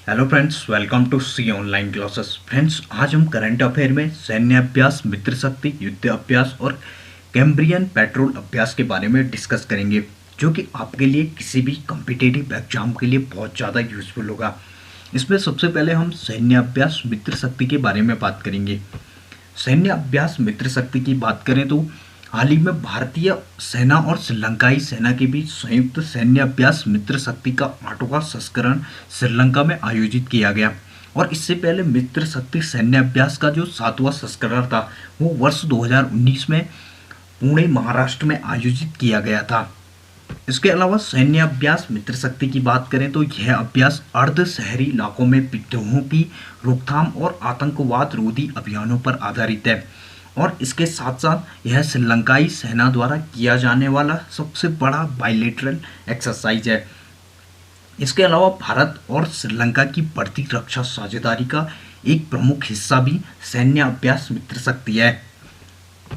Hello friends, welcome to C online classes. Friends, आज हम current affair में सैन्य अभ्यास, मित्र शक्ति, युद्ध अभ्यास और कैम्ब्रियन पेट्रोल अभ्यास के बारे में डिस्कस करेंगे, जो कि आपके लिए किसी भी कॉम्पिटिटिव एग्जाम के लिए बहुत ज़्यादा यूजफुल होगा। इसमें सबसे पहले हम सैन्य अभ्यास मित्र शक्ति के बारे में बात करेंगे। सैन्य अभ्यास मित्र शक्ति की बात करें तो हाल ही में भारतीय सेना और श्रीलंकाई सेना के बीच संयुक्त सैन्य अभ्यास मित्र शक्ति का 8वां संस्करण श्रीलंका में आयोजित किया गया। और इससे पहले मित्र शक्ति सैन्य अभ्यास का जो 7वां संस्करण था वो वर्ष 2019 में पुणे, महाराष्ट्र में आयोजित किया गया था। इसके अलावा सैन्य अभ्यास मित्र शक्ति की बात करें तो यह अभ्यास अर्ध शहरी इलाकों में विद्रोहों की रोकथाम और आतंकवाद रोधी अभियानों पर आधारित है। और इसके साथ साथ यह श्रीलंकाई सेना द्वारा किया जाने वाला सबसे बड़ा बायलैटरल एक्सरसाइज है। इसके अलावा भारत और श्रीलंका की बढ़ती रक्षा साझेदारी का एक प्रमुख हिस्सा भी सैन्य अभ्यास मित्र शक्ति है।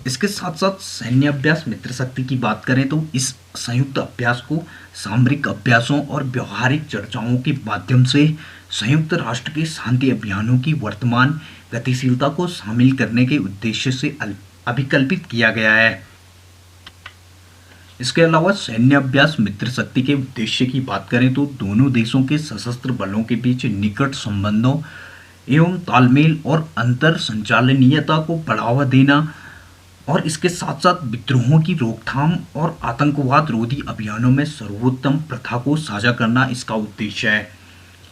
इसके साथ साथ सैन्य अभ्यास मित्र शक्ति की बात करें तो इस संयुक्त अभ्यास को सामरिक अभ्यासों और व्यवहारिक चर्चाओं के माध्यम से संयुक्त राष्ट्र के शांति अभियानों की वर्तमान गतिशीलता को शामिल करने के उद्देश्य से अभिकल्पित किया गया है। इसके अलावा सैन्य अभ्यास मित्र शक्ति के उद्देश्य की बात करें तो दोनों देशों के सशस्त्र बलों के बीच निकट संबंधों एवं तालमेल और अंतर संचालनीयता को बढ़ावा देना और इसके साथ साथ विद्रोहों की रोकथाम और आतंकवाद रोधी अभियानों में सर्वोत्तम प्रथा को साझा करना इसका उद्देश्य है।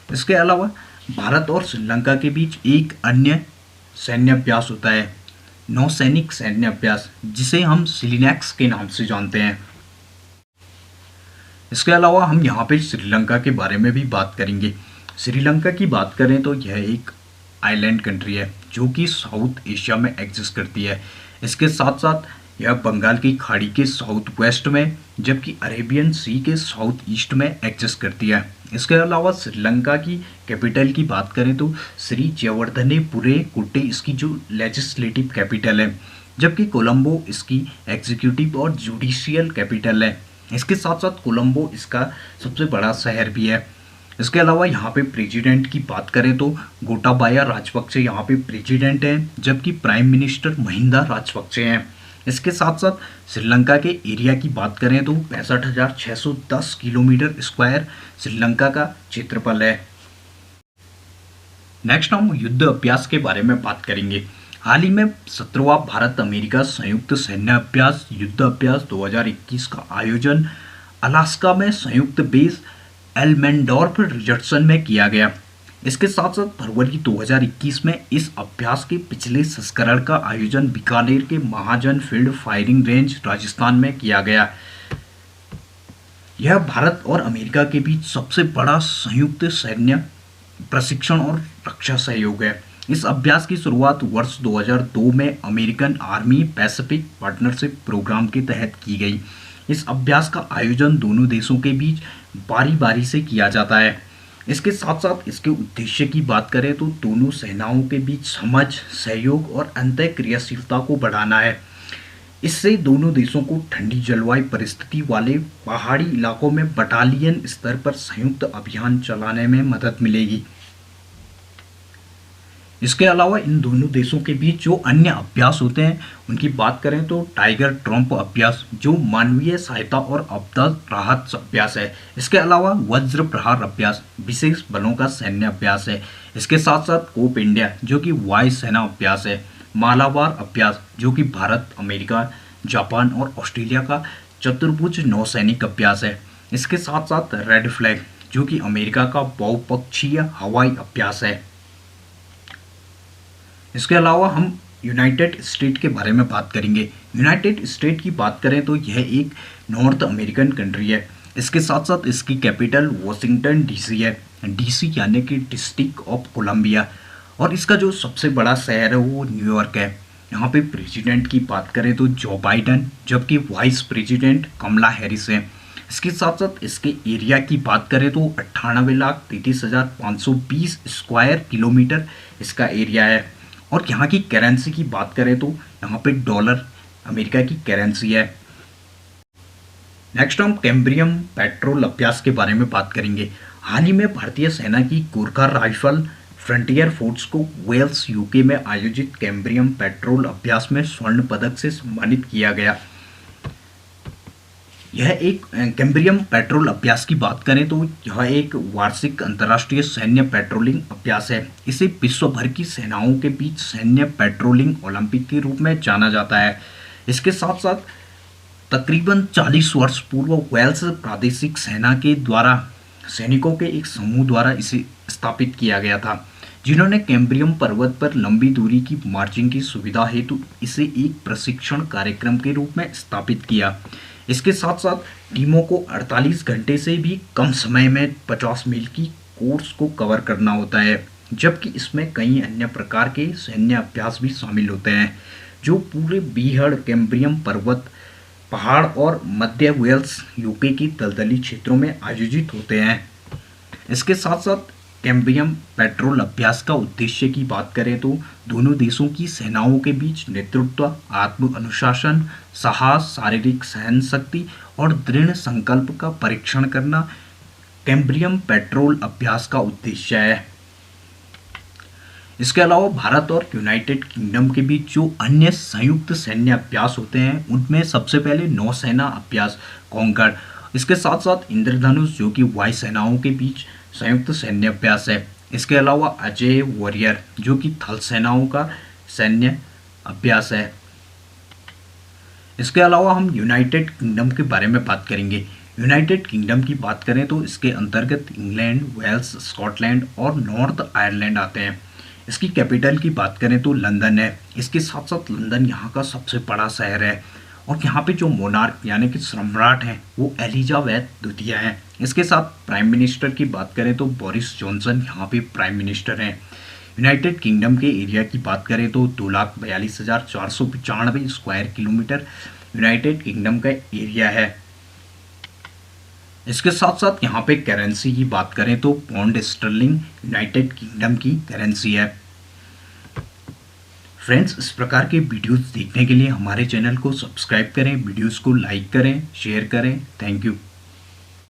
इसके अलावा भारत और श्रीलंका के बीच एक अन्य सैन्य अभ्यास होता है, नौसैनिक सैन्य अभ्यास, जिसे हम सिलिनेक्स के नाम से जानते हैं। इसके अलावा हम यहाँ पे श्रीलंका के बारे में भी बात करेंगे। श्रीलंका की बात करें तो यह एक आइलैंड कंट्री है जो कि साउथ एशिया में एग्जिस्ट करती है। इसके साथ साथ यह बंगाल की खाड़ी के साउथ वेस्ट में जबकि अरेबियन सी के साउथ ईस्ट में एग्जिस्ट करती है। इसके अलावा श्रीलंका की कैपिटल की बात करें तो श्री जयवर्धनेपुरे कुट्टे इसकी जो लेजिस्लेटिव कैपिटल है, जबकि कोलंबो इसकी एग्जीक्यूटिव और जुडिशियल कैपिटल है। इसके साथ साथ कोलंबो इसका सबसे बड़ा शहर भी है। इसके अलावा यहाँ पे प्रेसिडेंट की बात करें तो गोटाबाया राजपक्षे यहाँ पे प्रेसिडेंट हैं, जबकि प्राइम मिनिस्टर महिंदा राजपक्षे हैं। इसके साथ साथ श्रीलंका के एरिया की बात करें तो 65,610 किलोमीटर स्क्वायर श्रीलंका का क्षेत्रफल है। नेक्स्ट हम युद्ध अभ्यास के बारे में बात करेंगे। हाल ही में 17वां भारत अमेरिका संयुक्त सैन्य अभ्यास युद्ध अभ्यास 2021 का आयोजन अलास्का में संयुक्त बेस एल्मेंडोर्फ रिचर्डसन में किया गया। इसके साथ साथ फरवरी 2021 में इस अभ्यास के पिछले संस्करण का आयोजन बीकानेर के महाजन फील्ड फायरिंग रेंज राजस्थान में किया गया। यह भारत और अमेरिका के बीच सबसे बड़ा संयुक्त सैन्य प्रशिक्षण और रक्षा सहयोग है। इस अभ्यास की शुरुआत वर्ष 2002 में American army Pacific partnership program के तहत की गई। इस अभ्यास का आयोजन दोनों देशों के बीच बारी बारी से किया जाता है। इसके साथ साथ इसके उद्देश्य की बात करें तो दोनों सेनाओं के बीच समझ, सहयोग और अंतःक्रियाशीलता को बढ़ाना है। इससे दोनों देशों को ठंडी जलवायु परिस्थिति वाले पहाड़ी इलाकों में बटालियन स्तर पर संयुक्त अभियान चलाने में मदद मिलेगी। इसके अलावा इन दोनों देशों के बीच जो अन्य अभ्यास होते हैं उनकी बात करें तो टाइगर ट्रम्प अभ्यास जो मानवीय सहायता और आपदा राहत अभ्यास है। इसके अलावा वज्र प्रहार अभ्यास विशेष बलों का सैन्य अभ्यास है। इसके साथ साथ कोप इंडिया जो कि वायु सेना अभ्यास है, मालाबार अभ्यास जो कि भारत, अमेरिका, जापान और ऑस्ट्रेलिया का चतुर्भुज नौसैनिक अभ्यास है। इसके साथ साथ रेड फ्लैग जो कि अमेरिका का बहुपक्षीय हवाई अभ्यास है। इसके अलावा हम यूनाइटेड स्टेट के बारे में बात करेंगे। यूनाइटेड स्टेट की बात करें तो यह एक नॉर्थ अमेरिकन कंट्री है। इसके साथ साथ इसकी कैपिटल वॉशिंगटन डीसी है, डीसी यानी कि डिस्ट्रिक्ट ऑफ कोलंबिया। और इसका जो सबसे बड़ा शहर है वो न्यूयॉर्क है। यहाँ पे प्रेसिडेंट की बात करें तो जो बाइडन, जबकि वाइस प्रेसिडेंट कमला हैरिस है। इसके साथ साथ इसके एरिया की बात करें तो 98,33,520 स्क्वायर किलोमीटर इसका एरिया है। और यहाँ की करेंसी की बात करें तो यहाँ पे डॉलर अमेरिका की करेंसी है। नेक्स्ट हम कैम्ब्रियन पेट्रोल अभ्यास के बारे में बात करेंगे। हाल ही में भारतीय सेना की गोरखा राइफल फ्रंटियर फोर्स को वेल्स यूके में आयोजित कैम्ब्रियम पेट्रोल अभ्यास में स्वर्ण पदक से सम्मानित किया गया। यह एक कैम्ब्रियम पेट्रोल अभ्यास की बात करें तो यह एक वार्षिक अंतर्राष्ट्रीय सैन्य पेट्रोलिंग अभ्यास है। इसे विश्व भर की सेनाओं के बीच सैन्य पेट्रोलिंग ओलंपिक के रूप में जाना जाता है। इसके साथ साथ तकरीबन 40 वर्ष पूर्व वेल्स प्रादेशिक सेना के द्वारा सैनिकों के एक समूह द्वारा इसे स्थापित किया गया था, जिन्होंने कैम्ब्रियम पर्वत पर लंबी दूरी की मार्चिंग की सुविधा हेतु इसे एक प्रशिक्षण कार्यक्रम के रूप में स्थापित किया। इसके साथ साथ टीमों को 48 घंटे से भी कम समय में 50 मील की कोर्स को कवर करना होता है, जबकि इसमें कई अन्य प्रकार के सैन्य अभ्यास भी शामिल होते हैं जो पूरे बीहड़ कैम्ब्रियम पर्वत पहाड़ और मध्य वेल्स यूके की दलदली क्षेत्रों में आयोजित होते हैं। इसके साथ साथ कैम्ब्रियम पेट्रोल अभ्यास का उद्देश्य की बात करें तो दोनों देशों की सेनाओं के बीच नेतृत्व, आत्म अनुशासन, साहस, शारीरिक सहन शक्ति और दृढ़ संकल्प का परीक्षण करना कैम्ब्रियम पेट्रोल अभ्यास का उद्देश्य है। इसके अलावा भारत और यूनाइटेड किंगडम के बीच जो अन्य संयुक्त सैन्य अभ्यास होते हैं उनमें सबसे पहले नौसेना अभ्यास कॉन्कॉर्ड, इसके साथ साथ इंद्रधनुष जो कि वायु सेनाओं के बीच संयुक्त सैन्य अभ्यास है। इसके अलावा अजय वॉरियर जो कि थल सेनाओं का सैन्य अभ्यास है। इसके अलावा हम यूनाइटेड किंगडम के बारे में बात करेंगे। यूनाइटेड किंगडम की बात करें तो इसके अंतर्गत इंग्लैंड, वेल्स, स्कॉटलैंड और नॉर्थ आयरलैंड आते हैं। इसकी कैपिटल की बात करें तो लंदन है। इसके साथ साथ लंदन यहाँ का सबसे बड़ा शहर है और यहाँ पे जो मोनार्क यानी कि सम्राट हैं वो एलिजाबेथ द्वितीय हैं। इसके साथ प्राइम मिनिस्टर की बात करें तो बोरिस जॉनसन यहाँ पे प्राइम मिनिस्टर हैं। यूनाइटेड किंगडम के एरिया की बात करें तो 2,42,495 स्क्वायर किलोमीटर यूनाइटेड किंगडम का एरिया है। इसके साथ साथ यहाँ पे करेंसी की बात करें तो पाउंड स्टर्लिंग यूनाइटेड किंगडम की करेंसी है। फ्रेंड्स, इस प्रकार के वीडियोस देखने के लिए हमारे चैनल को सब्सक्राइब करें, वीडियोस को लाइक करें, शेयर करें। Thank you.